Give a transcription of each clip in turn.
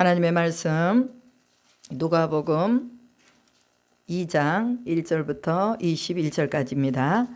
하나님의 말씀 누가복음 2장 1절부터 21절까지입니다.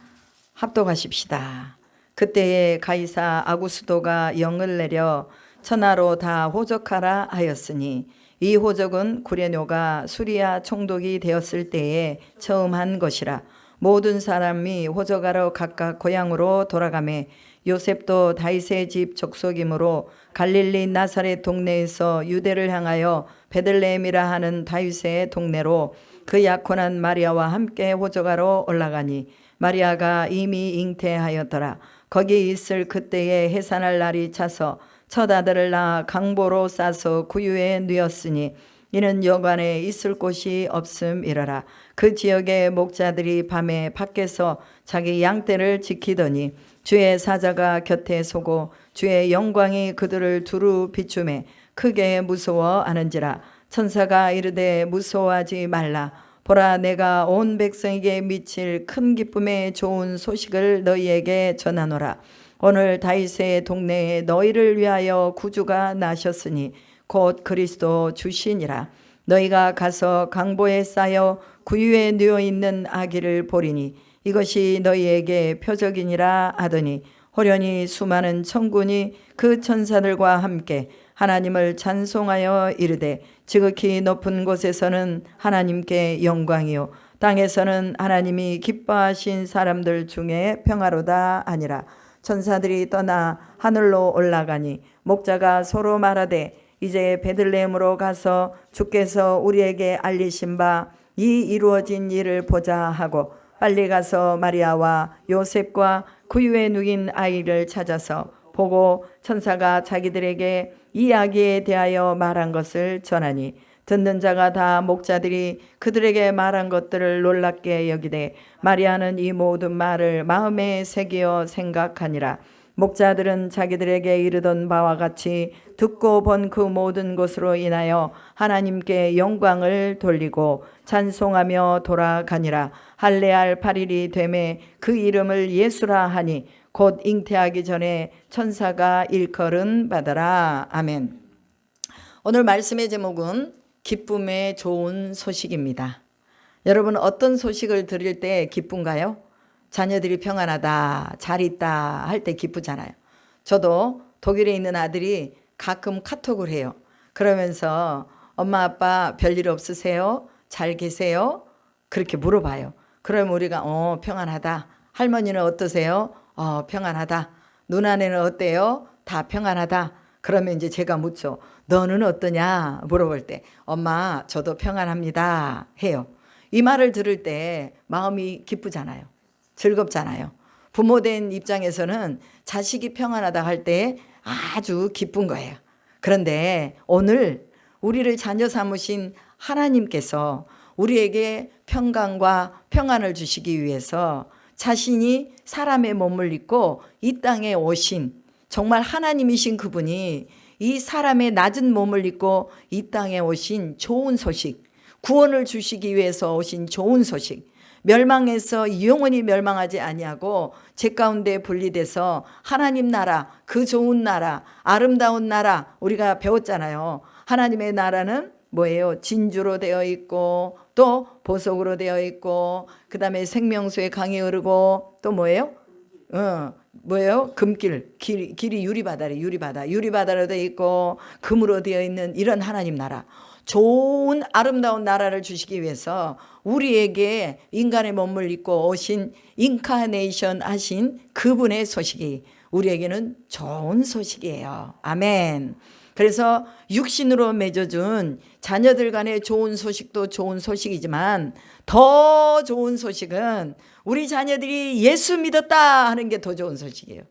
합독하십시다. 그때에 가이사 아구스도가 영을 내려 천하로 다 호적하라 하였으니 이 호적은 구레뇨가 수리아 총독이 되었을 때에 처음 한 것이라. 모든 사람이 호적하러 각각 고향으로 돌아가매 요셉도 다윗의 집 족속이므로 갈릴리 나사렛 동네에서 유대를 향하여 베들레헴이라 하는 다윗의 동네로 그 약혼한 마리아와 함께 호적하러 올라가니 마리아가 이미 잉태하였더라. 거기 있을 그때에 해산할 날이 차서 첫 아들을 낳아 강보로 싸서 구유에 누였으니 이는 여관에 있을 곳이 없음이러라. 그 지역의 목자들이 밤에 밖에서 자기 양떼를 지키더니 주의 사자가 곁에 서고 주의 영광이 그들을 두루 비추매 크게 무서워하는지라. 천사가 이르되 무서워하지 말라. 보라, 내가 온 백성에게 미칠 큰 기쁨의 좋은 소식을 너희에게 전하노라. 오늘 다윗의 동네에 너희를 위하여 구주가 나셨으니 곧 그리스도 주시니라. 너희가 가서 강보에 쌓여 구유에 누워 있는 아기를 보리니 이것이 너희에게 표적이니라 하더니 호련히 수많은 천군이 그 천사들과 함께 하나님을 찬송하여 이르되 지극히 높은 곳에서는 하나님께 영광이요 땅에서는 하나님이 기뻐하신 사람들 중에 평화로다 하니라. 천사들이 떠나 하늘로 올라가니 목자가 서로 말하되 이제 베들레헴으로 가서 주께서 우리에게 알리신 바 이 이루어진 일을 보자 하고 빨리 가서 마리아와 요셉과 구유에 누인 아이를 찾아서 보고 천사가 자기들에게 이 아기에 대하여 말한 것을 전하니 듣는 자가 다 목자들이 그들에게 말한 것들을 놀랍게 여기되 마리아는 이 모든 말을 마음에 새기어 생각하니라. 목자들은 자기들에게 이르던 바와 같이 듣고 본 그 모든 것으로 인하여 하나님께 영광을 돌리고 찬송하며 돌아가니라. 할례할 8일이 되매 그 이름을 예수라 하니 곧 잉태하기 전에 천사가 일컬은 바더라. 아멘. 오늘 말씀의 제목은 기쁨의 좋은 소식입니다. 여러분, 어떤 소식을 들을 때 기쁜가요? 자녀들이 평안하다, 잘 있다 할 때 기쁘잖아요. 저도 독일에 있는 아들이 가끔 카톡을 해요. 그러면서 엄마 아빠 별일 없으세요? 잘 계세요? 그렇게 물어봐요. 그러면 우리가 평안하다. 할머니는 어떠세요? 평안하다. 누나네는 어때요? 다 평안하다. 그러면 이제 제가 묻죠. 너는 어떠냐? 물어볼 때 엄마 저도 평안합니다 해요. 이 말을 들을 때 마음이 기쁘잖아요. 즐겁잖아요. 부모된 입장에서는 자식이 평안하다 할 때 아주 기쁜 거예요. 그런데 오늘 우리를 자녀 삼으신 하나님께서 우리에게 평강과 평안을 주시기 위해서 자신이 사람의 몸을 입고 이 땅에 오신 정말 하나님이신 그분이 이 사람의 낮은 몸을 입고 이 땅에 오신 좋은 소식, 구원을 주시기 위해서 오신 좋은 소식, 멸망해서 영원히 멸망하지 아니하고 죄 가운데 분리돼서 하나님 나라, 그 좋은 나라, 아름다운 나라 우리가 배웠잖아요. 하나님의 나라는 뭐예요? 진주로 되어 있고 또 보석으로 되어 있고 그 다음에 생명수의 강이 흐르고 또 뭐예요? 뭐예요? 금길, 길이 유리바다래. 유리바다로 되어 있고 금으로 되어 있는 이런 하나님 나라, 좋은 아름다운 나라를 주시기 위해서 우리에게 인간의 몸을 입고 오신 인카네이션 하신 그분의 소식이 우리에게는 좋은 소식이에요. 아멘. 그래서 육신으로 맺어준 자녀들 간의 좋은 소식도 좋은 소식이지만 더 좋은 소식은 우리 자녀들이 예수 믿었다 하는 게 더 좋은 소식이에요.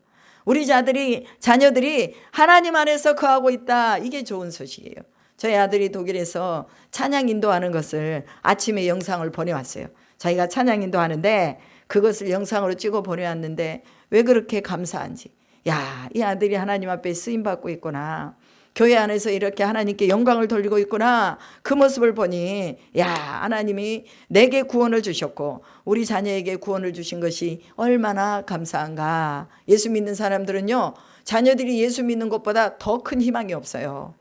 우리 자녀들이 하나님 안에서 거하고 있다, 이게 좋은 소식이에요. 저희 아들이 독일에서 찬양 인도하는 것을 아침에 영상을 보내왔어요. 자기가 찬양 인도하는데 그것을 영상으로 찍어 보내왔는데 왜 그렇게 감사한지. 야, 이 아들이 하나님 앞에 쓰임받고 있구나. 교회 안에서 이렇게 하나님께 영광을 돌리고 있구나. 그 모습을 보니 야, 하나님이 내게 구원을 주셨고 우리 자녀에게 구원을 주신 것이 얼마나 감사한가. 예수 믿는 사람들은요, 자녀들이 예수 믿는 것보다 더 큰 희망이 없어요.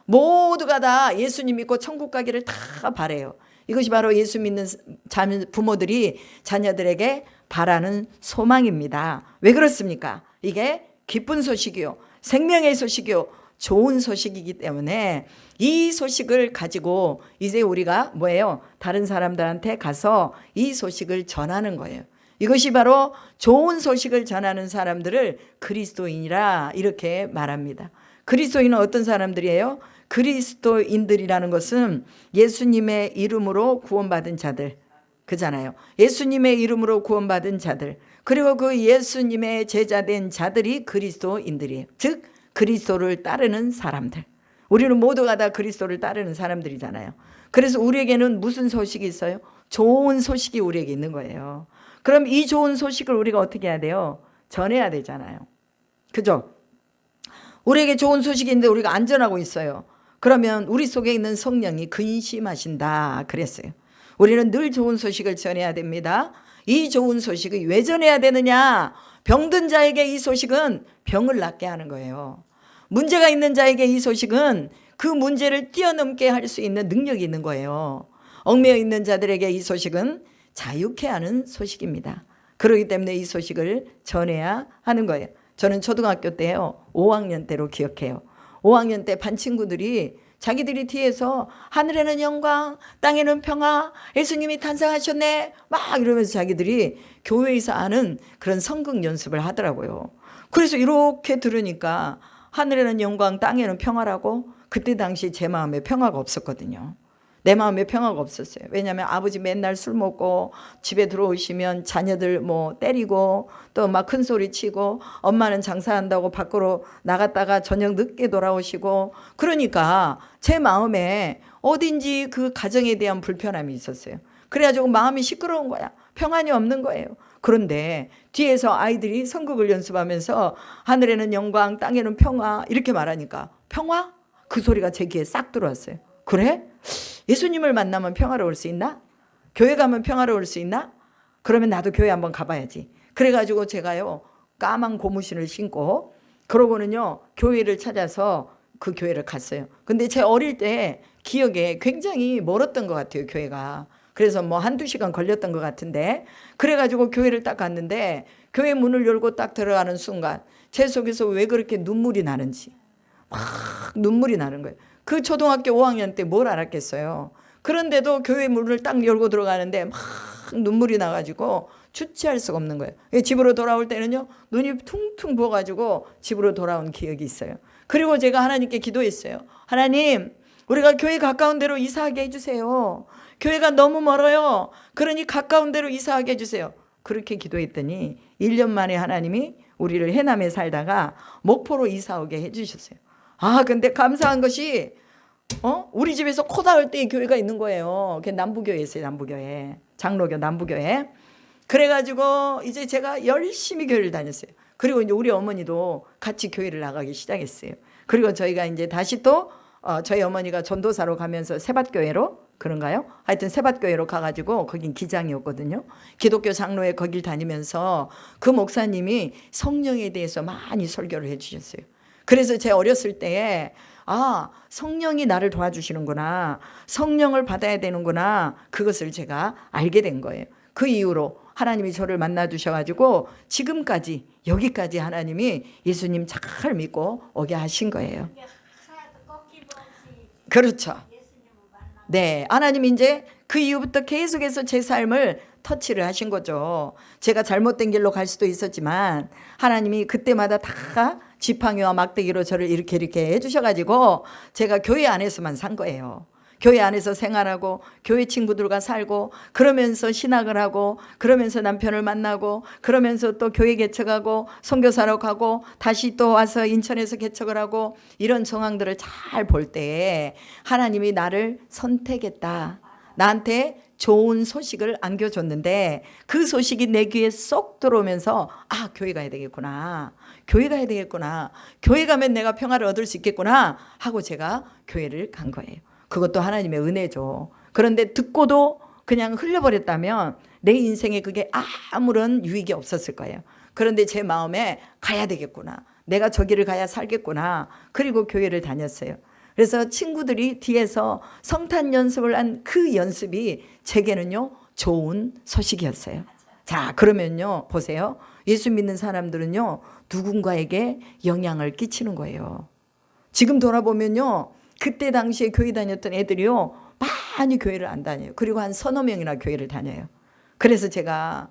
모두가 다 예수님 믿고 천국 가기를 다 바래요. 이것이 바로 예수 믿는 부모들이 자녀들에게 바라는 소망입니다. 왜 그렇습니까? 이게 기쁜 소식이요, 생명의 소식이요, 좋은 소식이기 때문에 이 소식을 가지고 이제 우리가 뭐예요? 다른 사람들한테 가서 이 소식을 전하는 거예요. 이것이 바로 좋은 소식을 전하는 사람들을 그리스도인이라 이렇게 말합니다. 그리스도인은 어떤 사람들이에요? 그리스도인들이라는 것은 예수님의 이름으로 구원받은 자들, 그잖아요. 예수님의 이름으로 구원받은 자들, 그리고 그 예수님의 제자된 자들이 그리스도인들이에요. 즉 그리스도를 따르는 사람들. 우리는 모두가 다 그리스도를 따르는 사람들이잖아요. 그래서 우리에게는 무슨 소식이 있어요? 좋은 소식이 우리에게 있는 거예요. 그럼 이 좋은 소식을 우리가 어떻게 해야 돼요? 전해야 되잖아요. 그죠? 우리에게 좋은 소식이 있는데 우리가 안전하고 있어요. 그러면 우리 속에 있는 성령이 근심하신다 그랬어요. 우리는 늘 좋은 소식을 전해야 됩니다. 이 좋은 소식이 왜 전해야 되느냐? 병든 자에게 이 소식은 병을 낫게 하는 거예요. 문제가 있는 자에게 이 소식은 그 문제를 뛰어넘게 할 수 있는 능력이 있는 거예요. 얽매여 있는 자들에게 이 소식은 자유케 하는 소식입니다. 그렇기 때문에 이 소식을 전해야 하는 거예요. 저는 초등학교 때요, 5학년 때로 기억해요. 5학년 때 반 친구들이 자기들이 뒤에서 하늘에는 영광, 땅에는 평화, 예수님이 탄생하셨네 막 이러면서 자기들이 교회에서 하는 그런 성경 연습을 하더라고요. 그래서 이렇게 들으니까 하늘에는 영광, 땅에는 평화라고, 그때 당시 제 마음에 평화가 없었거든요. 내 마음에 평화가 없었어요. 왜냐하면 아버지 맨날 술 먹고 집에 들어오시면 자녀들 뭐 때리고 또 막 큰 소리 치고, 엄마는 장사한다고 밖으로 나갔다가 저녁 늦게 돌아오시고, 그러니까 제 마음에 어딘지 그 가정에 대한 불편함이 있었어요. 그래가지고 마음이 시끄러운 거야. 평안이 없는 거예요. 그런데 뒤에서 아이들이 선곡을 연습하면서 하늘에는 영광, 땅에는 평화 이렇게 말하니까, 평화? 그 소리가 제 귀에 싹 들어왔어요. 그래? 예수님을 만나면 평화로울 수 있나? 교회 가면 평화로울 수 있나? 그러면 나도 교회 한번 가봐야지. 그래가지고 제가요, 까만 고무신을 신고 그러고는요 교회를 찾아서 그 교회를 갔어요. 근데 제 어릴 때 기억에 굉장히 멀었던 것 같아요, 교회가. 그래서 뭐 한두 시간 걸렸던 것 같은데, 그래가지고 교회를 딱 갔는데 교회 문을 열고 딱 들어가는 순간 제 속에서 왜 그렇게 눈물이 나는지 막 눈물이 나는 거예요. 그 초등학교 5학년 때 뭘 알았겠어요. 그런데도 교회 문을 딱 열고 들어가는데 막 눈물이 나가지고 주체할 수가 없는 거예요. 집으로 돌아올 때는요 눈이 퉁퉁 부어가지고 집으로 돌아온 기억이 있어요. 그리고 제가 하나님께 기도했어요. 하나님, 우리가 교회 가까운 데로 이사하게 해주세요. 교회가 너무 멀어요. 그러니 가까운 데로 이사하게 해주세요. 그렇게 기도했더니 1년 만에 하나님이 우리를 해남에 살다가 목포로 이사 오게 해주셨어요. 아, 근데 감사한 것이 우리 집에서 코 닿을 때의 교회가 있는 거예요. 그게 남부교회에 있어요. 남부교회, 장로교 남부교회. 그래가지고 이제 제가 열심히 교회를 다녔어요. 그리고 이제 우리 어머니도 같이 교회를 나가기 시작했어요. 그리고 저희가 이제 다시 또 저희 어머니가 전도사로 가면서 세밭교회로, 그런가요? 하여튼 세밭교회로 가가지고 거긴 기장이었거든요. 기독교 장로회 거길 다니면서 그 목사님이 성령에 대해서 많이 설교를 해주셨어요. 그래서 제 어렸을 때에 성령이 나를 도와주시는구나, 성령을 받아야 되는구나, 그것을 제가 알게 된 거예요. 그 이후로 하나님이 저를 만나 주셔가지고 지금까지 여기까지 하나님이 예수님 잘 믿고 오게 하신 거예요. 그렇죠. 네, 하나님이 이제 그 이후부터 계속해서 제 삶을 터치를 하신 거죠. 제가 잘못된 길로 갈 수도 있었지만 하나님이 그때마다 다 지팡이와 막대기로 저를 이렇게 해주셔가지고 제가 교회 안에서만 산 거예요. 교회 안에서 생활하고 교회 친구들과 살고, 그러면서 신학을 하고, 그러면서 남편을 만나고, 그러면서 또 교회 개척하고 선교사로 가고, 다시 또 와서 인천에서 개척을 하고, 이런 정황들을 잘 볼 때 하나님이 나를 선택했다, 나한테 좋은 소식을 안겨줬는데 그 소식이 내 귀에 쏙 들어오면서 교회 가야 되겠구나, 교회 가야 되겠구나, 교회 가면 내가 평화를 얻을 수 있겠구나 하고 제가 교회를 간 거예요. 그것도 하나님의 은혜죠. 그런데 듣고도 그냥 흘려버렸다면 내 인생에 그게 아무런 유익이 없었을 거예요. 그런데 제 마음에 가야 되겠구나, 내가 저기를 가야 살겠구나, 그리고 교회를 다녔어요. 그래서 친구들이 뒤에서 성탄 연습을 한 그 연습이 제게는요 좋은 소식이었어요. 자, 그러면요 보세요. 예수 믿는 사람들은요 누군가에게 영향을 끼치는 거예요. 지금 돌아보면요 그때 당시에 교회 다녔던 애들이요 많이 교회를 안 다녀요. 그리고 한 서너 명이나 교회를 다녀요. 그래서 제가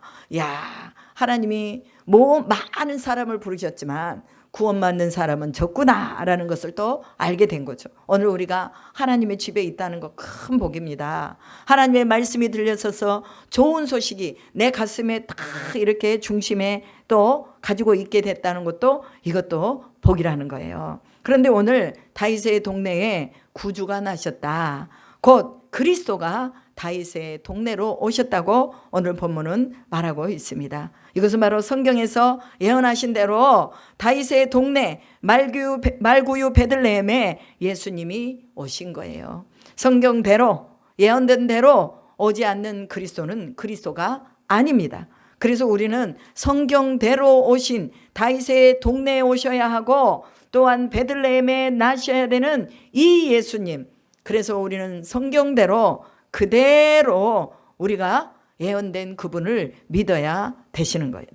하나님이 많은 사람을 부르셨지만 구원받는 사람은 적구나라는 것을 또 알게 된 거죠. 오늘 우리가 하나님의 집에 있다는 거 큰 복입니다. 하나님의 말씀이 들려서서 좋은 소식이 내 가슴에 딱 이렇게 중심에 또 가지고 있게 됐다는 것도 이것도 복이라는 거예요. 그런데 오늘 다윗의 동네에 구주가 나셨다. 곧 그리스도가 다윗의 동네로 오셨다고 오늘 본문은 말하고 있습니다. 이것은 바로 성경에서 예언하신 대로 다윗의 동네 말구유 베들레헴에 예수님이 오신 거예요. 성경대로 예언된 대로 오지 않는 그리스도는 그리스도가 아닙니다. 그래서 우리는 성경대로 오신 다윗의 동네에 오셔야 하고 또한 베들레헴에 나셔야 되는 이 예수님, 그래서 우리는 성경대로 그대로 우리가 예언된 그분을 믿어야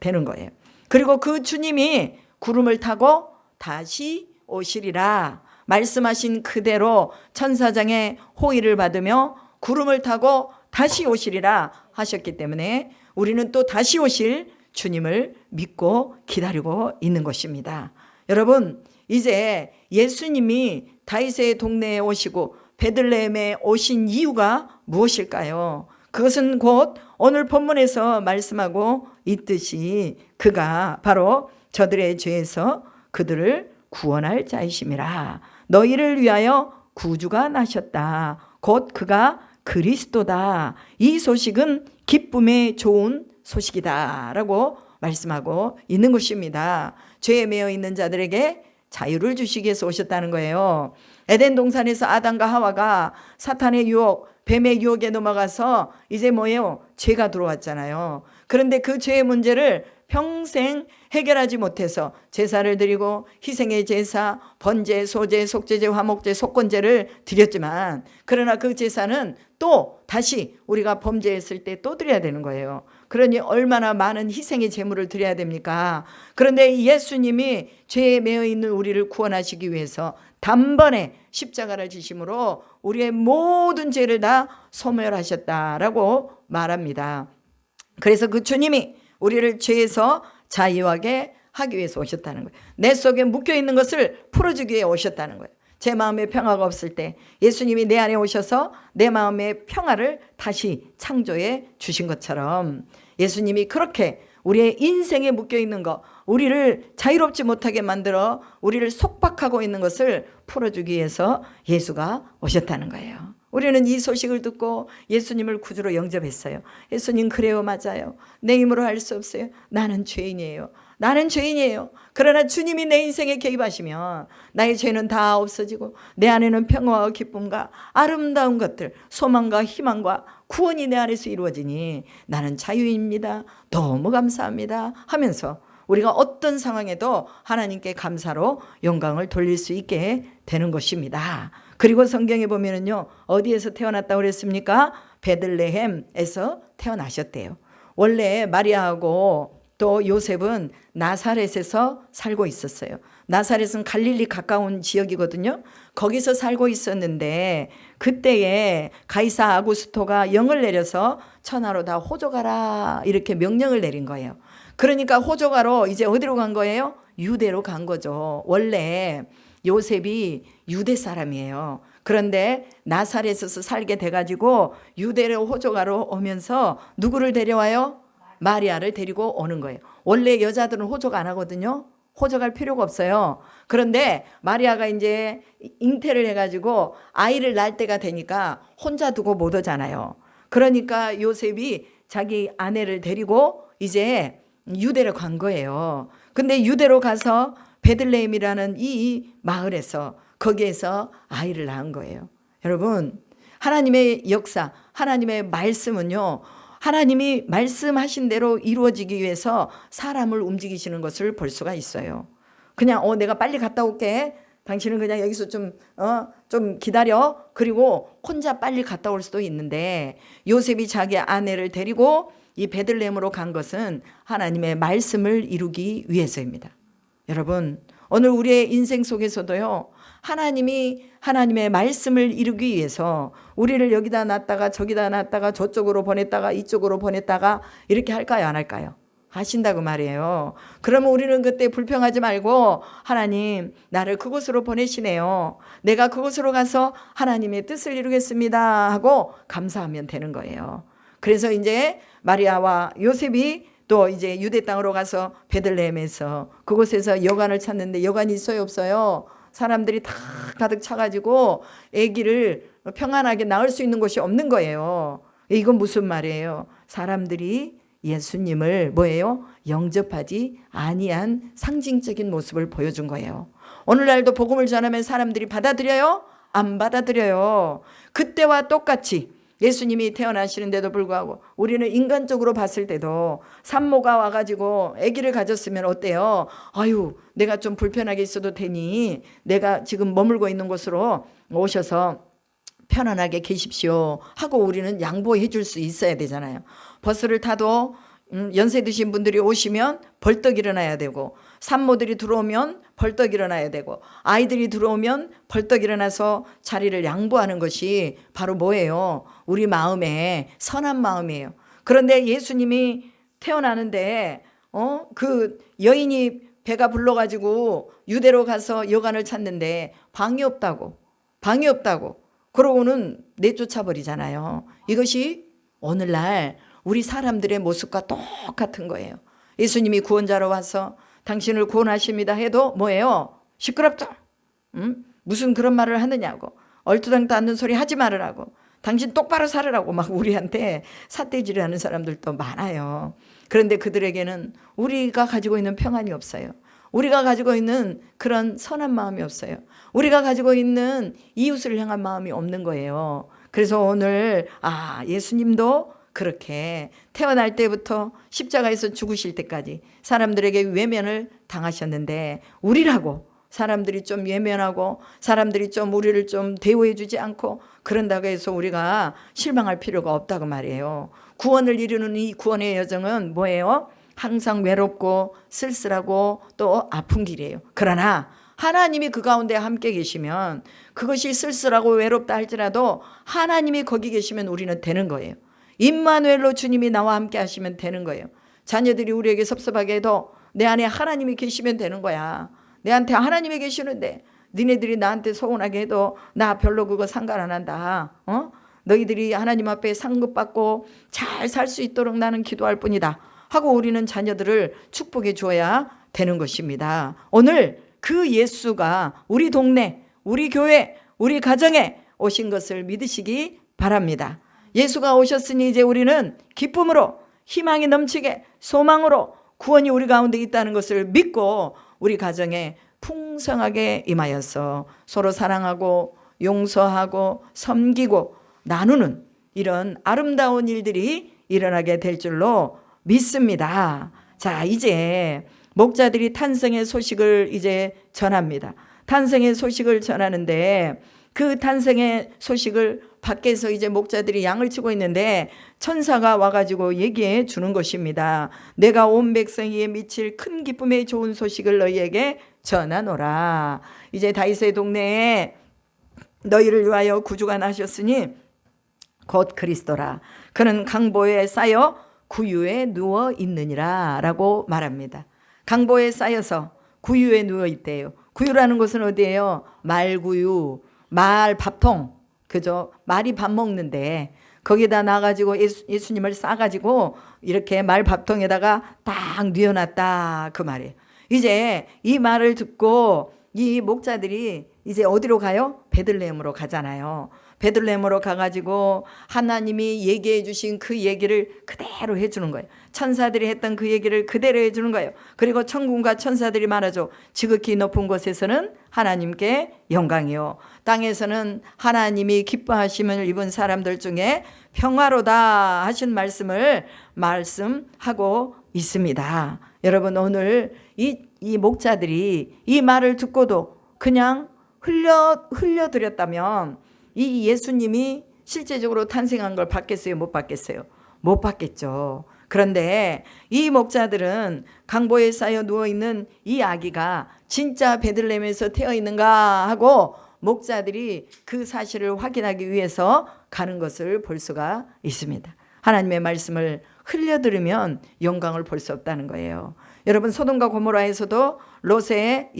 되는 거예요. 그리고 그 주님이 구름을 타고 다시 오시리라 말씀하신 그대로 천사장의 호의를 받으며 구름을 타고 다시 오시리라 하셨기 때문에 우리는 또 다시 오실 주님을 믿고 기다리고 있는 것입니다. 여러분, 이제 예수님이 다윗의 동네에 오시고 베들레헴에 오신 이유가 무엇일까요? 그것은 곧 오늘 본문에서 말씀하고 있듯이 그가 바로 저들의 죄에서 그들을 구원할 자이심이라. 너희를 위하여 구주가 나셨다. 곧 그가 그리스도다. 이 소식은 기쁨의 좋은 소식이다 라고 말씀하고 있는 것입니다. 죄에 매여 있는 자들에게 자유를 주시기 위해서 오셨다는 거예요. 에덴 동산에서 아담과 하와가 사탄의 유혹, 뱀의 유혹에 넘어가서 이제 뭐예요? 죄가 들어왔잖아요. 그런데 그 죄의 문제를 평생 해결하지 못해서 제사를 드리고 희생의 제사, 번제, 소제, 속죄제, 화목제, 속건제를 드렸지만 그러나 그 제사는 또 다시 우리가 범죄했을 때 또 드려야 되는 거예요. 그러니 얼마나 많은 희생의 제물을 드려야 됩니까? 그런데 예수님이 죄에 매여 있는 우리를 구원하시기 위해서 단번에 십자가를 지심으로 우리의 모든 죄를 다 소멸하셨다라고 말합니다. 그래서 그 주님이 우리를 죄에서 자유하게 하기 위해서 오셨다는 거예요. 내 속에 묶여있는 것을 풀어주기 위해 오셨다는 거예요. 제 마음에 평화가 없을 때 예수님이 내 안에 오셔서 내 마음의 평화를 다시 창조해 주신 것처럼 예수님이 그렇게 우리의 인생에 묶여있는 것, 우리를 자유롭지 못하게 만들어 우리를 속박하고 있는 것을 풀어주기 위해서 예수가 오셨다는 거예요. 우리는 이 소식을 듣고 예수님을 구주로 영접했어요. 예수님, 그래요, 맞아요. 내 힘으로 할 수 없어요. 나는 죄인이에요. 나는 죄인이에요. 그러나 주님이 내 인생에 개입하시면 나의 죄는 다 없어지고 내 안에는 평화와 기쁨과 아름다운 것들, 소망과 희망과 구원이 내 안에서 이루어지니 나는 자유입니다. 너무 감사합니다 하면서 우리가 어떤 상황에도 하나님께 감사로 영광을 돌릴 수 있게 되는 것입니다. 그리고 성경에 보면은요, 어디에서 태어났다고 그랬습니까? 베들레헴에서 태어나셨대요. 원래 마리아하고 또 요셉은 나사렛에서 살고 있었어요. 나사렛은 갈릴리 가까운 지역이거든요. 거기서 살고 있었는데 그때에 가이사 아구스토가 영을 내려서 천하로 다 호적하라 이렇게 명령을 내린 거예요. 그러니까 호적하러 이제 어디로 간 거예요? 유대로 간 거죠. 원래 요셉이 유대 사람이에요. 그런데 나사렛에서 살게 돼가지고 유대로 호적하러 오면서 누구를 데려와요? 마리아를 데리고 오는 거예요. 원래 여자들은 호적 안 하거든요. 호적할 필요가 없어요. 그런데 마리아가 이제 잉태를 해가지고 아이를 낳을 때가 되니까 혼자 두고 못 오잖아요. 그러니까 요셉이 자기 아내를 데리고 이제 유대로 간 거예요. 근데 유대로 가서 베들레헴이라는 이 마을에서 거기에서 아이를 낳은 거예요. 여러분, 하나님의 역사, 하나님의 말씀은요, 하나님이 말씀하신 대로 이루어지기 위해서 사람을 움직이시는 것을 볼 수가 있어요. 그냥 내가 빨리 갔다 올게, 당신은 그냥 여기서 좀 기다려. 그리고 혼자 빨리 갔다 올 수도 있는데 요셉이 자기 아내를 데리고 이 베들레헴으로 간 것은 하나님의 말씀을 이루기 위해서입니다. 여러분, 오늘 우리의 인생 속에서도요, 하나님이 하나님의 말씀을 이루기 위해서 우리를 여기다 놨다가 저기다 놨다가 저쪽으로 보냈다가 이쪽으로 보냈다가 이렇게 할까요, 안 할까요? 하신다고 말이에요. 그러면 우리는 그때 불평하지 말고 하나님, 나를 그곳으로 보내시네요. 내가 그곳으로 가서 하나님의 뜻을 이루겠습니다 하고 감사하면 되는 거예요. 그래서 이제 마리아와 요셉이 또 이제 유대 땅으로 가서 베들레헴에서 그곳에서 여관을 찾는데 여관이 있어요, 없어요? 사람들이 다 가득 차가지고 아기를 평안하게 낳을 수 있는 곳이 없는 거예요. 이건 무슨 말이에요? 사람들이 예수님을 뭐예요? 영접하지 아니한 상징적인 모습을 보여준 거예요. 오늘날도 복음을 전하면 사람들이 받아들여요? 안 받아들여요. 그때와 똑같이 예수님이 태어나시는데도 불구하고 우리는 인간적으로 봤을 때도 산모가 와가지고 아기를 가졌으면 어때요? 아유, 내가 좀 불편하게 있어도 되니 내가 지금 머물고 있는 곳으로 오셔서 편안하게 계십시오 하고 우리는 양보해 줄 수 있어야 되잖아요. 버스를 타도 연세 드신 분들이 오시면 벌떡 일어나야 되고, 산모들이 들어오면 벌떡 일어나야 되고, 아이들이 들어오면 벌떡 일어나서 자리를 양보하는 것이 바로 뭐예요? 우리 마음의 선한 마음이에요. 그런데 예수님이 태어나는데 그 여인이 배가 불러가지고 유대로 가서 여관을 찾는데 방이 없다고 그러고는 내쫓아 버리잖아요. 이것이 오늘날 우리 사람들의 모습과 똑같은 거예요. 예수님이 구원자로 와서 당신을 구원하십니다 해도 뭐예요? 시끄럽다. 무슨 그런 말을 하느냐고. 얼토당토 않는 소리 하지 말으라고. 당신 똑바로 살으라고 막 우리한테 삿대질을 하는 사람들도 많아요. 그런데 그들에게는 우리가 가지고 있는 평안이 없어요. 우리가 가지고 있는 그런 선한 마음이 없어요. 우리가 가지고 있는 이웃을 향한 마음이 없는 거예요. 그래서 오늘 예수님도 그렇게 태어날 때부터 십자가에서 죽으실 때까지 사람들에게 외면을 당하셨는데 우리라고 사람들이 좀 외면하고 사람들이 좀 우리를 좀 대우해 주지 않고 그런다고 해서 우리가 실망할 필요가 없다고 말이에요. 구원을 이루는 이 구원의 여정은 뭐예요? 항상 외롭고 쓸쓸하고 또 아픈 길이에요. 그러나 하나님이 그 가운데 함께 계시면 그것이 쓸쓸하고 외롭다 할지라도 하나님이 거기 계시면 우리는 되는 거예요. 임마누엘로 주님이 나와 함께 하시면 되는 거예요. 자녀들이 우리에게 섭섭하게 해도 내 안에 하나님이 계시면 되는 거야. 내한테 하나님이 계시는데 니네들이 나한테 서운하게 해도 나 별로 그거 상관 안 한다. 너희들이 하나님 앞에 상급받고 잘 살 수 있도록 나는 기도할 뿐이다 하고 우리는 자녀들을 축복해 줘야 되는 것입니다. 오늘 그 예수가 우리 동네, 우리 교회, 우리 가정에 오신 것을 믿으시기 바랍니다. 예수가 오셨으니 이제 우리는 기쁨으로 희망이 넘치게 소망으로 구원이 우리 가운데 있다는 것을 믿고 우리 가정에 풍성하게 임하여서 서로 사랑하고 용서하고 섬기고 나누는 이런 아름다운 일들이 일어나게 될 줄로 믿습니다. 자, 이제 목자들이 탄생의 소식을 이제 전합니다. 탄생의 소식을 전하는데 그 탄생의 소식을 밖에서 이제 목자들이 양을 치고 있는데 천사가 와가지고 얘기해 주는 것입니다. 내가 온 백성이에 미칠 큰 기쁨의 좋은 소식을 너희에게 전하노라. 이제 다윗의 동네에 너희를 위하여 구주가 나셨으니 곧 그리스도라. 그는 강보에 쌓여 구유에 누워 있느니라 라고 말합니다. 강보에 쌓여서 구유에 누워 있대요. 구유라는 것은 어디예요? 말구유, 말 밥통, 그죠? 말이 밥 먹는데 거기다 놔가지고 예수님을 싸가지고 이렇게 말 밥통에다가 딱 뉘어놨다 그 말이에요. 이제 이 말을 듣고 이 목자들이 이제 어디로 가요? 베들레헴으로 가잖아요. 베들레헴으로 가가지고 하나님이 얘기해 주신 그 얘기를 그대로 해주는 거예요. 천사들이 했던 그 얘기를 그대로 해주는 거예요. 그리고 천군과 천사들이 말하죠. 지극히 높은 곳에서는 하나님께 영광이요, 땅에서는 하나님이 기뻐하심을 입은 사람들 중에 평화로다 하신 말씀을 말씀하고 있습니다. 여러분, 오늘 이 목자들이 이 말을 듣고도 그냥 흘려드렸다면 이 예수님이 실제적으로 탄생한 걸 받겠어요? 못 받겠어요? 못 받겠죠. 그런데 이 목자들은 강보에 쌓여 누워있는 이 아기가 진짜 베들레헴에서 태어 있는가 하고 목자들이 그 사실을 확인하기 위해서 가는 것을 볼 수가 있습니다. 하나님의 말씀을 흘려들으면 영광을 볼 수 없다는 거예요. 여러분, 소돔과 고모라에서도 롯의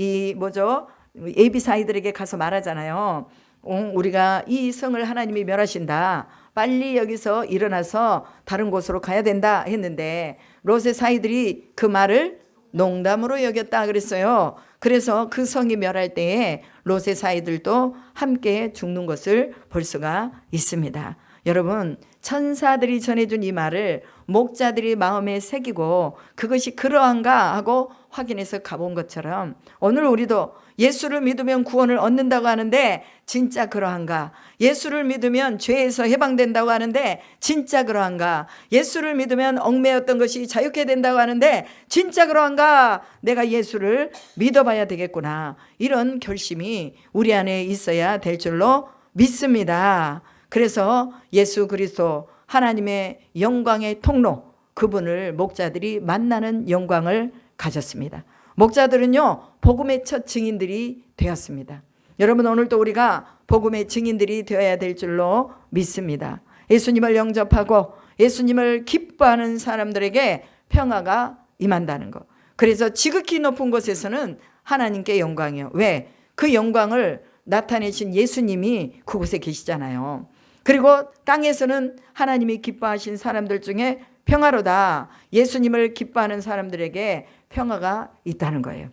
예비사이들에게 가서 말하잖아요. 우리가 이 성을 하나님이 멸하신다. 빨리 여기서 일어나서 다른 곳으로 가야 된다 했는데 롯의 사이들이 그 말을 농담으로 여겼다 그랬어요. 그래서 그 성이 멸할 때에 롯의 사이들도 함께 죽는 것을 볼 수가 있습니다. 여러분, 천사들이 전해준 이 말을 목자들이 마음에 새기고 그것이 그러한가 하고 확인해서 가본 것처럼 오늘 우리도 예수를 믿으면 구원을 얻는다고 하는데 진짜 그러한가? 예수를 믿으면 죄에서 해방된다고 하는데 진짜 그러한가? 예수를 믿으면 얽매였던 것이 자유케 된다고 하는데 진짜 그러한가? 내가 예수를 믿어봐야 되겠구나. 이런 결심이 우리 안에 있어야 될 줄로 믿습니다. 그래서 예수 그리스도 하나님의 영광의 통로, 그분을 목자들이 만나는 영광을 가졌습니다. 목자들은요, 복음의 첫 증인들이 되었습니다. 여러분, 오늘도 우리가 복음의 증인들이 되어야 될 줄로 믿습니다. 예수님을 영접하고 예수님을 기뻐하는 사람들에게 평화가 임한다는 것. 그래서 지극히 높은 곳에서는 하나님께 영광이요. 왜? 그 영광을 나타내신 예수님이 그곳에 계시잖아요. 그리고 땅에서는 하나님이 기뻐하신 사람들 중에 평화로다. 예수님을 기뻐하는 사람들에게 평화가 있다는 거예요.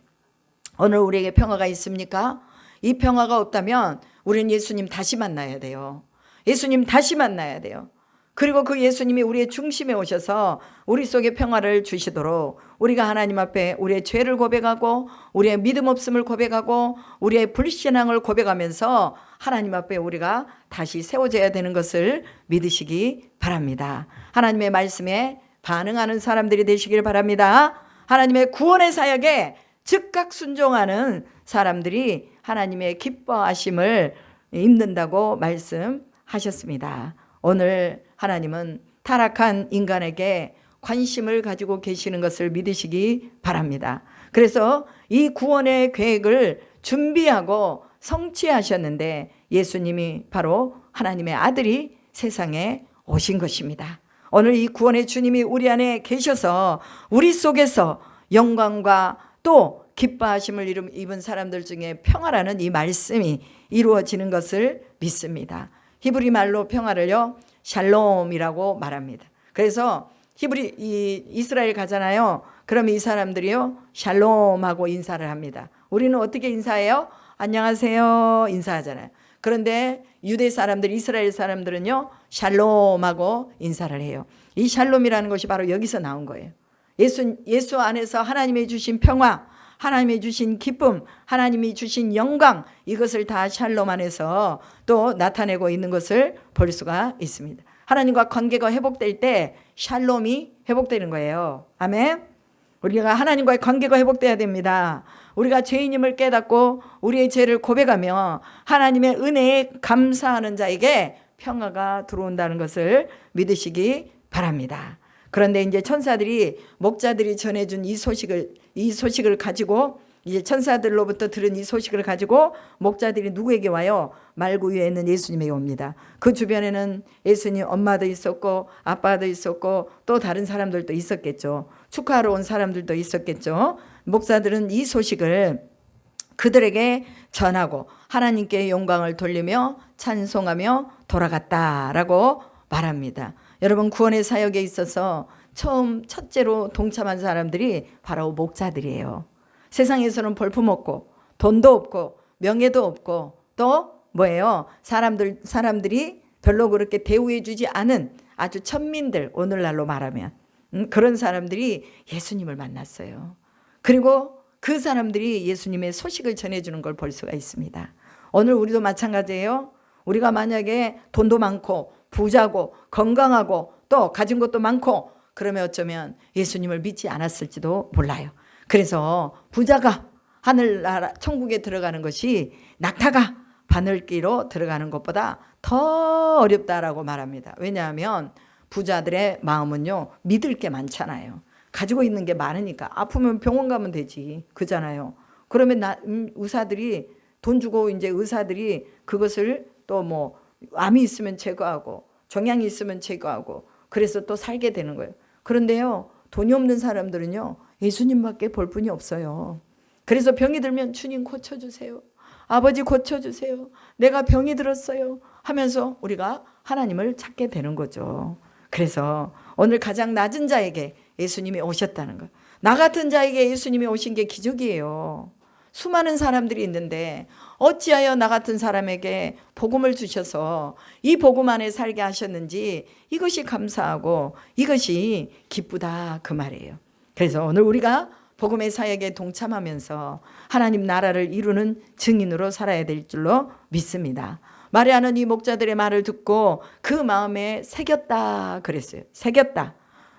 오늘 우리에게 평화가 있습니까? 이 평화가 없다면 우리는 예수님 다시 만나야 돼요. 예수님 다시 만나야 돼요. 그리고 그 예수님이 우리의 중심에 오셔서 우리 속에 평화를 주시도록 우리가 하나님 앞에 우리의 죄를 고백하고 우리의 믿음 없음을 고백하고 우리의 불신앙을 고백하면서 하나님 앞에 우리가 다시 세워져야 되는 것을 믿으시기 바랍니다. 하나님의 말씀에 반응하는 사람들이 되시길 바랍니다. 하나님의 구원의 사역에 즉각 순종하는 사람들이 하나님의 기뻐하심을 입는다고 말씀하셨습니다. 오늘 하나님은 타락한 인간에게 관심을 가지고 계시는 것을 믿으시기 바랍니다. 그래서 이 구원의 계획을 준비하고 성취하셨는데 예수님이 바로 하나님의 아들이 세상에 오신 것입니다. 오늘 이 구원의 주님이 우리 안에 계셔서 우리 속에서 영광과 또 기뻐하심을 입은 사람들 중에 평화라는 이 말씀이 이루어지는 것을 믿습니다. 히브리 말로 평화를요, 샬롬이라고 말합니다. 그래서 이스라엘 가잖아요. 그럼 이 사람들이요, 샬롬하고 인사를 합니다. 우리는 어떻게 인사해요? 안녕하세요 인사하잖아요. 그런데 유대 사람들, 이스라엘 사람들은요, 샬롬하고 인사를 해요. 이 샬롬이라는 것이 바로 여기서 나온 거예요. 예수 안에서 하나님이 주신 평화, 하나님이 주신 기쁨, 하나님이 주신 영광, 이것을 다 샬롬 안에서 또 나타내고 있는 것을 볼 수가 있습니다. 하나님과 관계가 회복될 때 샬롬이 회복되는 거예요. 아멘. 우리가 하나님과의 관계가 회복돼야 됩니다. 우리가 죄인임을 깨닫고 우리의 죄를 고백하며 하나님의 은혜에 감사하는 자에게 평화가 들어온다는 것을 믿으시기 바랍니다. 그런데 이제 천사들이, 목자들이 전해준 이 소식을 가지고, 이제 천사들로부터 들은 이 소식을 가지고 목자들이 누구에게 와요? 말구 위에 있는 예수님에게 옵니다. 그 주변에는 예수님 엄마도 있었고 아빠도 있었고 또 다른 사람들도 있었겠죠. 축하하러 온 사람들도 있었겠죠. 목자들은 이 소식을 그들에게 전하고 하나님께 영광을 돌리며 찬송하며 돌아갔다라고 말합니다. 여러분, 구원의 사역에 있어서 첫째로 동참한 사람들이 바로 목자들이에요. 세상에서는 볼품없고 돈도 없고 명예도 없고 또 뭐예요? 사람들이 별로 그렇게 대우해 주지 않은 아주 천민들, 오늘날로 말하면 그런 사람들이 예수님을 만났어요. 그리고 그 사람들이 예수님의 소식을 전해주는 걸 볼 수가 있습니다. 오늘 우리도 마찬가지예요. 우리가 만약에 돈도 많고 부자고 건강하고 또 가진 것도 많고 그러면 어쩌면 예수님을 믿지 않았을지도 몰라요. 그래서 부자가 하늘나라 천국에 들어가는 것이 낙타가 바늘기로 들어가는 것보다 더 어렵다라고 말합니다. 왜냐하면 부자들의 마음은요, 믿을 게 많잖아요. 가지고 있는 게 많으니까. 아프면 병원 가면 되지, 그잖아요. 그러면 의사들이 돈 주고 이제 의사들이 그것을 또 뭐 암이 있으면 제거하고 종양이 있으면 제거하고 그래서 또 살게 되는 거예요. 그런데요, 돈이 없는 사람들은요, 예수님밖에 볼 분이 없어요. 그래서 병이 들면 주님 고쳐주세요. 아버지 고쳐주세요. 내가 병이 들었어요. 하면서 우리가 하나님을 찾게 되는 거죠. 그래서 오늘 가장 낮은 자에게 예수님이 오셨다는 거. 나 같은 자에게 예수님이 오신 게 기적이에요. 수많은 사람들이 있는데 어찌하여 나 같은 사람에게 복음을 주셔서 이 복음 안에 살게 하셨는지 이것이 감사하고 이것이 기쁘다 그 말이에요. 그래서 오늘 우리가 복음의 사역에 동참하면서 하나님 나라를 이루는 증인으로 살아야 될 줄로 믿습니다. 마리아는 이 목자들의 말을 듣고 그 마음에 새겼다 그랬어요. 새겼다.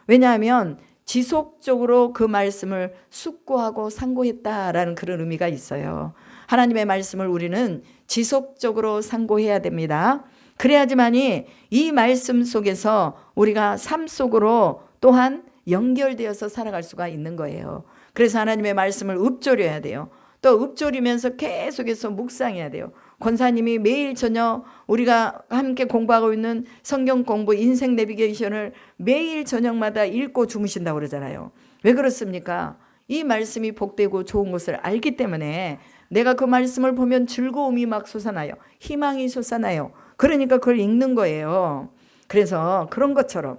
왜냐하면 지속적으로 그 말씀을 숙고하고 상고했다라는 그런 의미가 있어요. 하나님의 말씀을 우리는 지속적으로 상고해야 됩니다. 그래야지만이 이 말씀 속에서 우리가 삶 속으로 또한 연결되어서 살아갈 수가 있는 거예요. 그래서 하나님의 말씀을 읊조려야 돼요. 또 읊조리면서 계속해서 묵상해야 돼요. 권사님이 매일 저녁 우리가 함께 공부하고 있는 성경 공부 인생 내비게이션을 매일 저녁마다 읽고 주무신다고 그러잖아요. 왜 그렇습니까? 이 말씀이 복되고 좋은 것을 알기 때문에 내가 그 말씀을 보면 즐거움이 막 솟아나요. 희망이 솟아나요. 그러니까 그걸 읽는 거예요. 그래서 그런 것처럼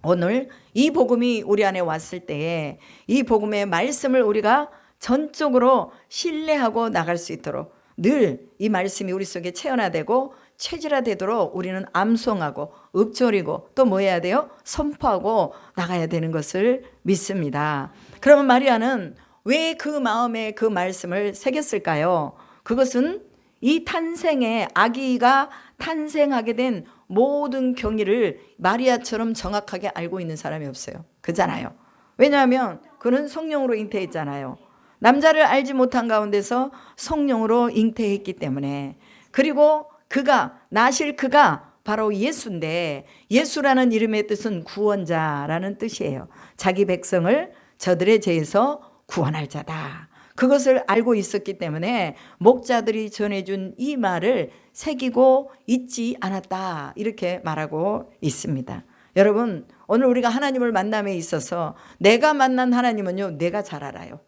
오늘 이 복음이 우리 안에 왔을 때에 이 복음의 말씀을 우리가 전적으로 신뢰하고 나갈 수 있도록 늘 이 말씀이 우리 속에 체현화되고 체질화되도록 우리는 암송하고 읊조리고 또 뭐 해야 돼요? 선포하고 나가야 되는 것을 믿습니다. 그러면 마리아는 왜 그 마음에 그 말씀을 새겼을까요? 그것은 이 탄생에 아기가 탄생하게 된 모든 경위를 마리아처럼 정확하게 알고 있는 사람이 없어요. 그잖아요. 왜냐하면 그는 성령으로 잉태했잖아요. 남자를 알지 못한 가운데서 성령으로 잉태했기 때문에. 그리고 그가 나실 그가 바로 예수인데 예수라는 이름의 뜻은 구원자라는 뜻이에요. 자기 백성을 저들의 죄에서 구원할 자다. 그것을 알고 있었기 때문에 목자들이 전해준 이 말을 새기고 잊지 않았다. 이렇게 말하고 있습니다. 여러분, 오늘 우리가 하나님을 만남에 있어서 내가 만난 하나님은요, 내가 잘 알아요.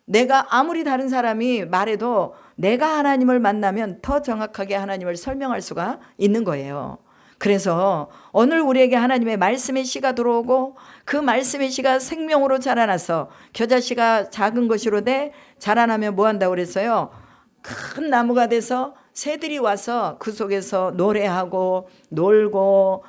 내가 아무리 다른 사람이 말해도 내가 하나님을 만나면 더 정확하게 하나님을 설명할 수가 있는 거예요. 그래서 오늘 우리에게 하나님의 말씀의 씨가 들어오고 그 말씀의 씨가 생명으로 자라나서 겨자씨가 작은 것으로 돼 자라나면 뭐 한다고 그랬어요? 큰 나무가 돼서 새들이 와서 그 속에서 노래하고 놀고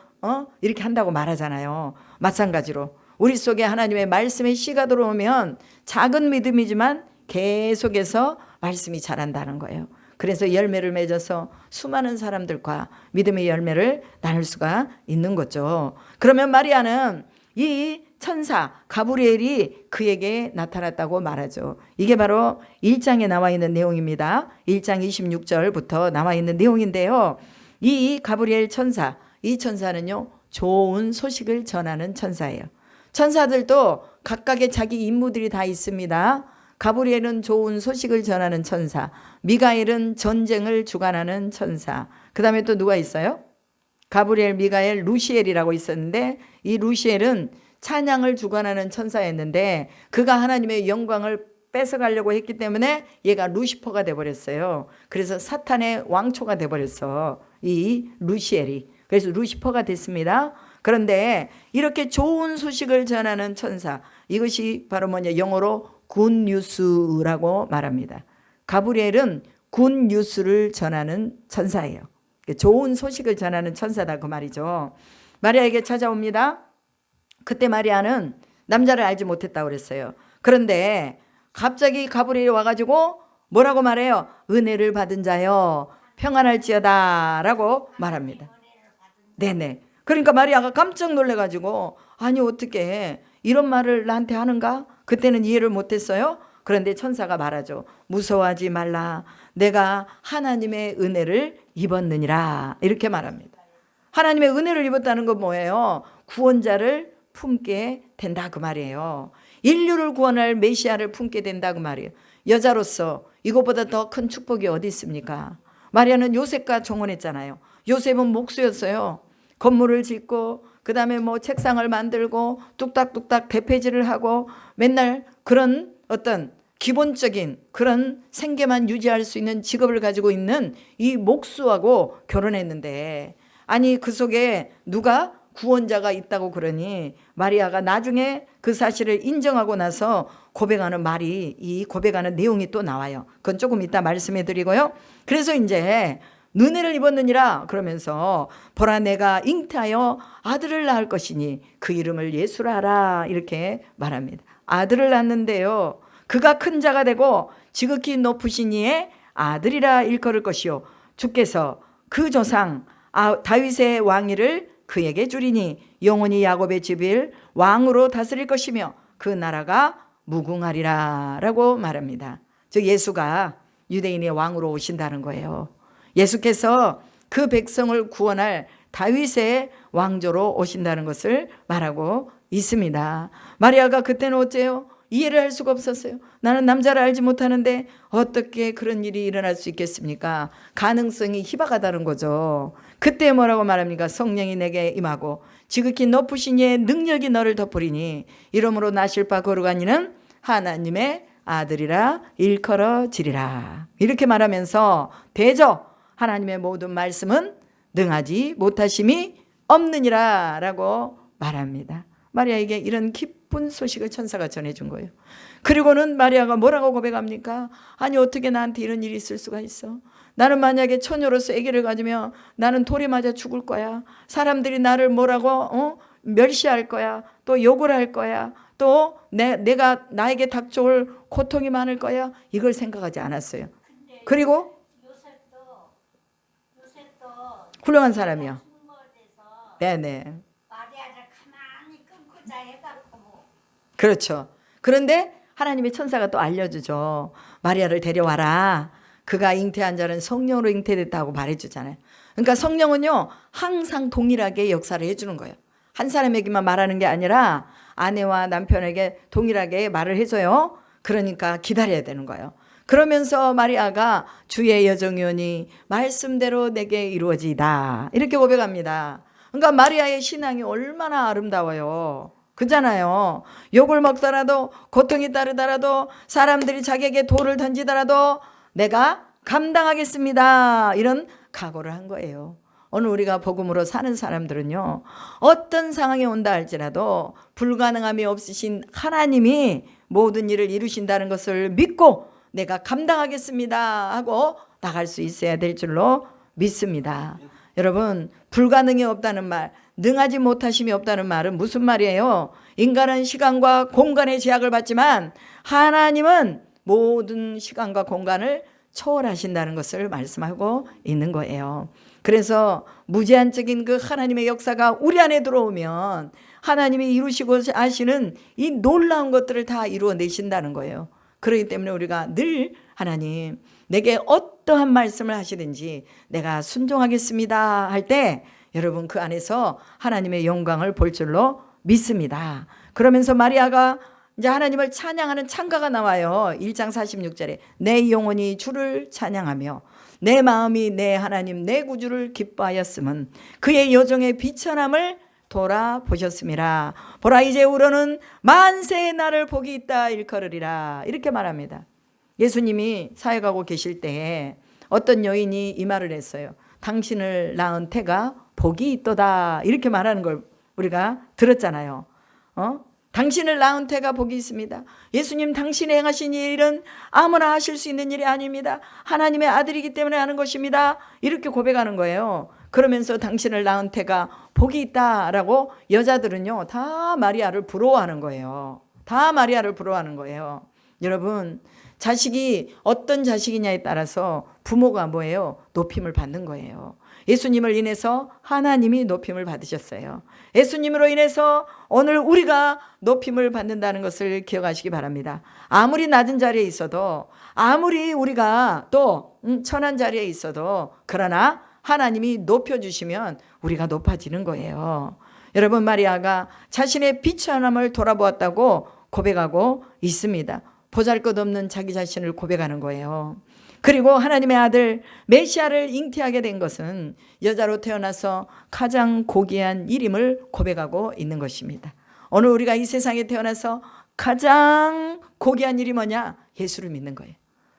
이렇게 한다고 말하잖아요. 마찬가지로 우리 속에 하나님의 말씀의 씨가 들어오면 작은 믿음이지만 계속해서 말씀이 자란다는 거예요. 그래서 열매를 맺어서 수많은 사람들과 믿음의 열매를 나눌 수가 있는 거죠. 그러면 마리아는 이 천사 가브리엘이 그에게 나타났다고 말하죠. 이게 바로 1장에 나와 있는 내용입니다. 1장 26절부터 나와 있는 내용인데요. 이 가브리엘 천사, 이 천사는요, 좋은 소식을 전하는 천사예요. 천사들도 각각의 자기 임무들이 다 있습니다. 가브리엘은 좋은 소식을 전하는 천사, 미가엘은 전쟁을 주관하는 천사. 그 다음에 또 누가 있어요? 가브리엘, 미가엘, 루시엘이라고 있었는데 이 루시엘은 찬양을 주관하는 천사였는데 그가 하나님의 영광을 뺏어가려고 했기 때문에 얘가 루시퍼가 돼버렸어요. 그래서 사탄의 왕초가 돼버렸어, 이 루시엘이. 그래서 루시퍼가 됐습니다. 그런데 이렇게 좋은 소식을 전하는 천사, 이것이 바로 뭐냐, 영어로 굿뉴스라고 말합니다. 가브리엘은 굿뉴스를 전하는 천사예요. 좋은 소식을 전하는 천사다 그 말이죠. 마리아에게 찾아옵니다. 그때 마리아는 남자를 알지 못했다고 그랬어요. 그런데 갑자기 가브리엘이 와가지고 뭐라고 말해요? 은혜를 받은 자여 평안할지어다 라고 말합니다. 네네. 그러니까 마리아가 깜짝 놀래가지고 아니 어떻게 이런 말을 나한테 하는가? 그때는 이해를 못했어요. 그런데 천사가 말하죠. 무서워하지 말라. 내가 하나님의 은혜를 입었느니라. 이렇게 말합니다. 하나님의 은혜를 입었다는 건 뭐예요? 구원자를 품게 된다 그 말이에요. 인류를 구원할 메시아를 품게 된다 그 말이에요. 여자로서 이것보다 더 큰 축복이 어디 있습니까? 마리아는 요셉과 종혼했잖아요. 요셉은 목수였어요. 건물을 짓고 그 다음에 뭐 책상을 만들고 뚝딱뚝딱 대패질을 하고 맨날 그런 어떤 기본적인 그런 생계만 유지할 수 있는 직업을 가지고 있는 이 목수하고 결혼했는데, 아니 그 속에 누가 구원자가 있다고 그러니 마리아가 나중에 그 사실을 인정하고 나서 고백하는 말이, 이 고백하는 내용이 또 나와요. 그건 조금 이따 말씀해 드리고요. 그래서 이제 은혜를 입었느니라 그러면서 보라 내가 잉태하여 아들을 낳을 것이니 그 이름을 예수라 하라 이렇게 말합니다. 아들을 낳는데요, 그가 큰 자가 되고 지극히 높으신 이의 아들이라 일컬을 것이요 주께서 그 조상 다윗의 왕위를 그에게 주리니 영원히 야곱의 집을 왕으로 다스릴 것이며 그 나라가 무궁하리라 라고 말합니다. 즉 예수가 유대인의 왕으로 오신다는 거예요. 예수께서 그 백성을 구원할 다윗의 왕조로 오신다는 것을 말하고 있습니다. 마리아가 그때는 어째요? 이해를 할 수가 없었어요. 나는 남자를 알지 못하는데 어떻게 그런 일이 일어날 수 있겠습니까? 가능성이 희박하다는 거죠. 그때 뭐라고 말합니까? 성령이 내게 임하고 지극히 높으신 이의 능력이 너를 덮으리니 이러므로 나실 바 거룩한 이는 하나님의 아들이라 일컬어지리라. 이렇게 말하면서 대저 하나님의 모든 말씀은 능하지 못하심이 없느니라 라고 말합니다. 마리아에게 이런 기쁜 소식을 천사가 전해준 거예요. 그리고는 마리아가 뭐라고 고백합니까? 아니 어떻게 나한테 이런 일이 있을 수가 있어? 나는 만약에 처녀로서 아기를 가지면 나는 돌에 맞아 죽을 거야. 사람들이 나를 뭐라고 멸시할 거야. 또 욕을 할 거야. 또 내가 나에게 닥쳐올 고통이 많을 거야. 이걸 생각하지 않았어요. 그리고 요셉도 훌륭한 사람이요. 네네. 그렇죠. 그런데 하나님의 천사가 또 알려주죠. 마리아를 데려와라. 그가 잉태한 자는 성령으로 잉태됐다고 말해주잖아요. 그러니까 성령은요 항상 동일하게 역사를 해주는 거예요. 한 사람에게만 말하는 게 아니라 아내와 남편에게 동일하게 말을 해줘요. 그러니까 기다려야 되는 거예요. 그러면서 마리아가 주의 여정이오니 말씀대로 내게 이루어지이다 이렇게 고백합니다. 그러니까 마리아의 신앙이 얼마나 아름다워요. 그잖아요. 욕을 먹더라도 고통이 따르더라도 사람들이 자기에게 돌을 던지더라도 내가 감당하겠습니다 이런 각오를 한 거예요. 오늘 우리가 복음으로 사는 사람들은요 어떤 상황이 온다 할지라도 불가능함이 없으신 하나님이 모든 일을 이루신다는 것을 믿고 내가 감당하겠습니다 하고 나갈 수 있어야 될 줄로 믿습니다. 여러분 불가능이 없다는 말, 능하지 못하심이 없다는 말은 무슨 말이에요? 인간은 시간과 공간의 제약을 받지만 하나님은 모든 시간과 공간을 초월하신다는 것을 말씀하고 있는 거예요. 그래서 무제한적인 그 하나님의 역사가 우리 안에 들어오면 하나님이 이루시고 하시는 이 놀라운 것들을 다 이루어내신다는 거예요. 그렇기 때문에 우리가 늘 하나님 내게 어떠한 말씀을 하시든지 내가 순종하겠습니다 할 때 여러분 그 안에서 하나님의 영광을 볼 줄로 믿습니다. 그러면서 마리아가 이제 하나님을 찬양하는 찬가가 나와요. 1장 46절에 내 영혼이 주를 찬양하며 내 마음이 내 하나님 내 구주를 기뻐하였음은 그의 여종의 비천함을 돌아보셨음이라. 보라 이제 우러는 만세의 날을 복이 있다 일컬으리라 이렇게 말합니다. 예수님이 사역하고 계실 때에 어떤 여인이 이 말을 했어요. 당신을 낳은 태가 복이 있도다 이렇게 말하는 걸 우리가 들었잖아요. 당신을 낳은 태가 복이 있습니다. 예수님 당신이 행하신 일은 아무나 하실 수 있는 일이 아닙니다. 하나님의 아들이기 때문에 하는 것입니다. 이렇게 고백하는 거예요. 그러면서 당신을 낳은 태가 복이 있다라고 여자들은요 다 마리아를 부러워하는 거예요. 다 마리아를 부러워하는 거예요. 여러분 자식이 어떤 자식이냐에 따라서 부모가 뭐예요? 높임을 받는 거예요. 예수님을 인해서 하나님이 높임을 받으셨어요. 예수님으로 인해서 오늘 우리가 높임을 받는다는 것을 기억하시기 바랍니다. 아무리 낮은 자리에 있어도, 아무리 우리가 또 천한 자리에 있어도, 그러나 하나님이 높여주시면 우리가 높아지는 거예요. 여러분, 마리아가 자신의 비천함을 돌아보았다고 고백하고 있습니다. 보잘것없는 자기 자신을 고백하는 거예요. 그리고 하나님의 아들 메시아를 잉태하게 된 것은 여자로 태어나서 가장 고귀한 일임을 고백하고 있는 것입니다. 오늘 우리가 이 세상에 태어나서 가장 고귀한 일이 뭐냐? 예수를 믿는 거예요.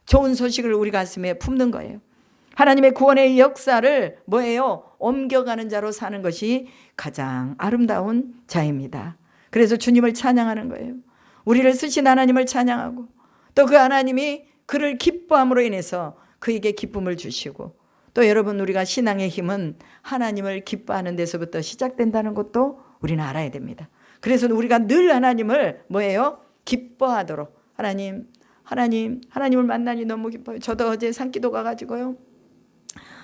좋은 소식을 우리 가슴에 품는 거예요. 하나님의 구원의 역사를 뭐예요? 옮겨가는 자로 사는 것이 가장 아름다운 자입니다. 그래서 주님을 찬양하는 거예요. 우리를 쓰신 하나님을 찬양하고, 또 그 하나님이 그를 기뻐함으로 인해서 그에게 기쁨을 주시고, 또 여러분, 우리가 신앙의 힘은 하나님을 기뻐하는 데서부터 시작된다는 것도 우리는 알아야 됩니다. 그래서 우리가 늘 하나님을 뭐예요? 기뻐하도록. 하나님을 만나니 너무 기뻐요. 저도 어제 산기도 가가지고요,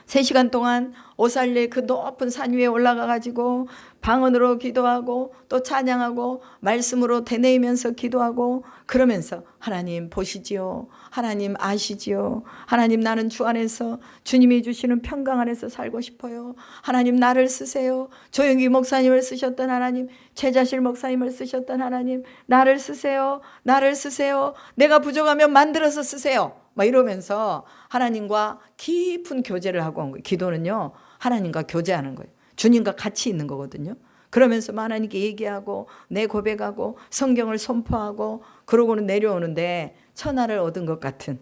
3시간 동안 오살레 그 높은 산 위에 올라가 가지고 방언으로 기도하고 또 찬양하고 말씀으로 되뇌이면서 기도하고, 그러면서 하나님 보시지요, 하나님 아시지요, 하나님 나는 주 안에서 주님이 주시는 평강 안에서 살고 싶어요, 하나님 나를 쓰세요, 조영기 목사님을 쓰셨던 하나님, 최자실 목사님을 쓰셨던 하나님, 나를 쓰세요, 나를 쓰세요, 내가 부족하면 만들어서 쓰세요, 막 이러면서 하나님과 깊은 교제를 하고 온 거예요. 기도는요, 하나님과 교제하는 거예요. 주님과 같이 있는 거거든요. 그러면서 하나님께 얘기하고 내 고백하고 성경을 선포하고 그러고는 내려오는데 천하를 얻은 것 같은,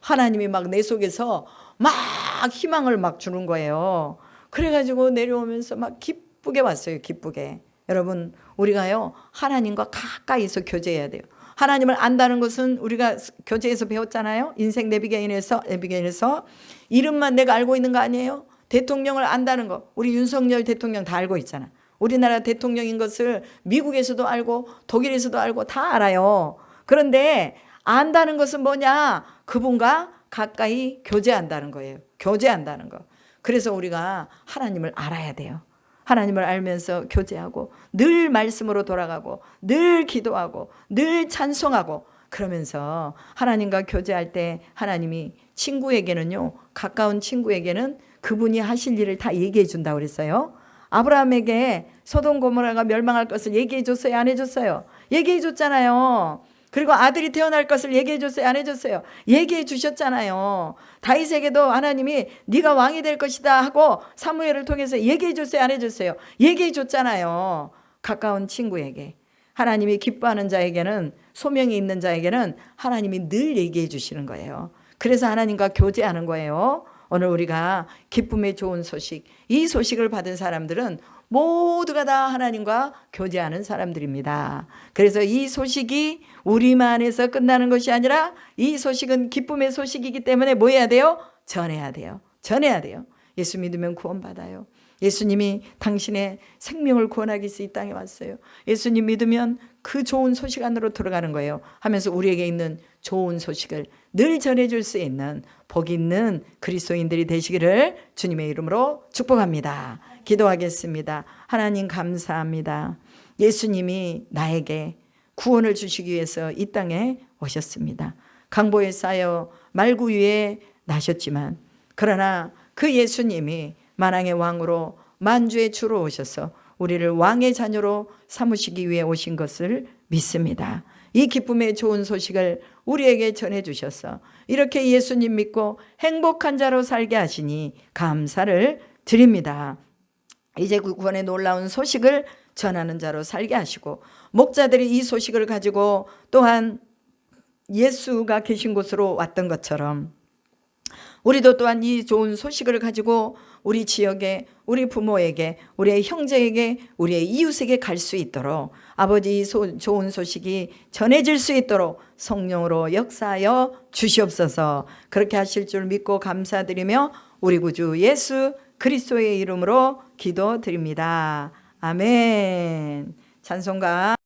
하나님이 막 내 속에서 막 희망을 막 주는 거예요. 그래가지고 내려오면서 막 기쁘게 왔어요. 기쁘게. 여러분, 우리가요 하나님과 가까이서 교제해야 돼요. 하나님을 안다는 것은 우리가 교재에서 배웠잖아요. 인생 내비게이션에서 이름만 내가 알고 있는 거 아니에요. 대통령을 안다는 거, 우리 윤석열 대통령 다 알고 있잖아. 우리나라 대통령인 것을 미국에서도 알고 독일에서도 알고 다 알아요. 그런데 안다는 것은 뭐냐? 그분과 가까이 교제한다는 거예요. 교제한다는 거. 그래서 우리가 하나님을 알아야 돼요. 하나님을 알면서 교제하고 늘 말씀으로 돌아가고 늘 기도하고 늘 찬송하고, 그러면서 하나님과 교제할 때 하나님이 친구에게는요, 가까운 친구에게는 그분이 하실 일을 다 얘기해 준다고 그랬어요. 아브라함에게 소돔 고모라가 멸망할 것을 얘기해 줬어요, 안 해줬어요? 얘기해 줬잖아요. 그리고 아들이 태어날 것을 얘기해 줬어요, 안 해줬어요? 얘기해 주셨잖아요. 다윗에게도 하나님이 네가 왕이 될 것이다 하고 사무엘을 통해서 얘기해 줬어요, 안 해줬어요? 얘기해 줬잖아요. 가까운 친구에게, 하나님이 기뻐하는 자에게는, 소명이 있는 자에게는 하나님이 늘 얘기해 주시는 거예요. 그래서 하나님과 교제하는 거예요. 오늘 우리가 기쁨의 좋은 소식, 이 소식을 받은 사람들은 모두가 다 하나님과 교제하는 사람들입니다. 그래서 이 소식이 우리만에서 끝나는 것이 아니라 이 소식은 기쁨의 소식이기 때문에 뭐 해야 돼요? 전해야 돼요. 전해야 돼요. 예수 믿으면 구원받아요. 예수님이 당신의 생명을 구원하기 위해서 이 땅에 왔어요. 예수님 믿으면 그 좋은 소식 안으로 들어가는 거예요. 하면서 우리에게 있는 좋은 소식을 늘 전해줄 수 있는 복 있는 그리스도인들이 되시기를 주님의 이름으로 축복합니다. 기도하겠습니다. 하나님 감사합니다. 예수님이 나에게 구원을 주시기 위해서 이 땅에 오셨습니다. 강보에 쌓여 말구 위에 나셨지만, 그러나 그 예수님이 만왕의 왕으로 만주의 주로 오셔서 우리를 왕의 자녀로 삼으시기 위해 오신 것을 믿습니다. 이 기쁨의 좋은 소식을 우리에게 전해주셔서 이렇게 예수님 믿고 행복한 자로 살게 하시니 감사를 드립니다. 이제 그 구원의 놀라운 소식을 전하는 자로 살게 하시고, 목자들이 이 소식을 가지고 또한 예수가 계신 곳으로 왔던 것처럼 우리도 또한 이 좋은 소식을 가지고 우리 지역에, 우리 부모에게, 우리의 형제에게, 우리의 이웃에게 갈 수 있도록 아버지 좋은 소식이 전해질 수 있도록 성령으로 역사하여 주시옵소서. 그렇게 하실 줄 믿고 감사드리며 우리 구주 예수 그리스도의 이름으로 기도드립니다. 아멘. 찬송가